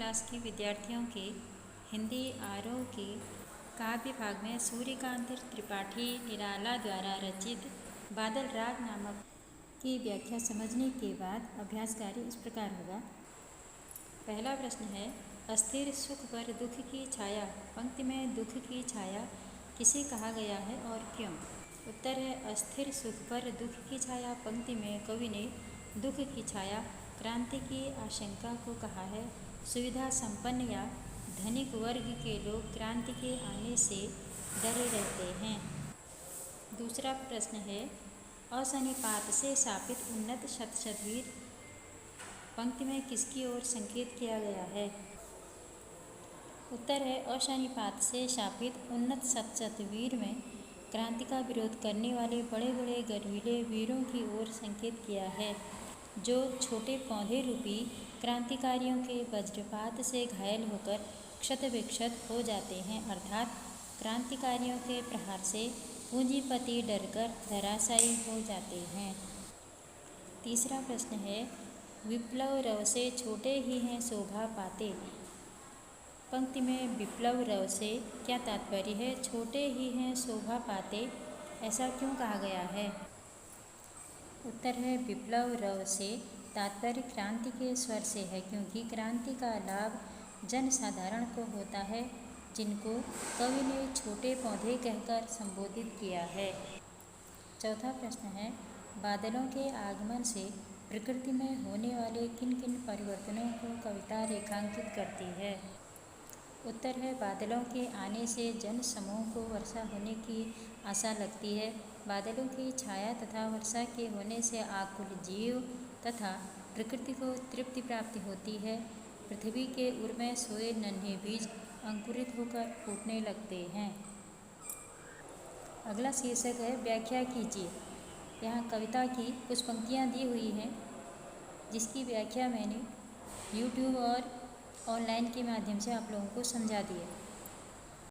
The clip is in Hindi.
क्लास के विद्यार्थियों के हिंदी आरोह के काव्य भाग में सूर्यकांत त्रिपाठी निराला द्वारा रचित बादल राग नामक की व्याख्या समझने के बाद अभ्यास कार्य इस प्रकार होगा। पहला प्रश्न है, अस्थिर सुख पर दुख की छाया पंक्ति में दुख की छाया किसे कहा गया है और क्यों? उत्तर है, अस्थिर सुख पर दुख की छाया पंक्ति में कवि ने दुख की छाया क्रांति की आशंका को कहा है। सुविधा संपन्न या धनिक वर्ग के लोग क्रांति के आने से डरे रहते हैं। दूसरा प्रश्न है, असनिपात से शापित उन्नत शतशतवीर पंक्ति में किसकी ओर संकेत किया गया है? उत्तर है, असनिपात से शापित उन्नत शतशतवीर में क्रांति का विरोध करने वाले बड़े बड़े गर्वीले वीरों की ओर संकेत किया है, जो छोटे पौधे रूपी क्रांतिकारियों के वज्रपात से घायल होकर क्षत विक्षत हो जाते हैं, अर्थात क्रांतिकारियों के प्रहार से पूंजीपति डरकर धराशायी हो जाते हैं। तीसरा प्रश्न है, विप्लव रव से छोटे ही हैं शोभा पाते पंक्ति में विप्लव रव से क्या तात्पर्य है? छोटे ही हैं शोभा पाते, ऐसा क्यों कहा गया है? उत्तर है, विप्लव रव से तात्पर्य क्रांति के स्वर से है, क्योंकि क्रांति का लाभ जन साधारण को होता है, जिनको कवि ने छोटे पौधे कहकर संबोधित किया है। चौथा प्रश्न है, बादलों के आगमन से प्रकृति में होने वाले किन किन परिवर्तनों को कविता रेखांकित करती है? उत्तर है, बादलों के आने से जन समूह को वर्षा होने की आशा लगती है। बादलों की छाया तथा वर्षा के होने से आकुल जीव तथा प्रकृति को तृप्ति प्राप्ति होती है। पृथ्वी के उर में सोए नन्हे बीज अंकुरित होकर फूटने लगते हैं। अगला शीर्षक है, व्याख्या कीजिए। यहाँ कविता की कुछ पंक्तियाँ दी हुई हैं, जिसकी व्याख्या मैंने YouTube और ऑनलाइन के माध्यम से आप लोगों को समझा दी है।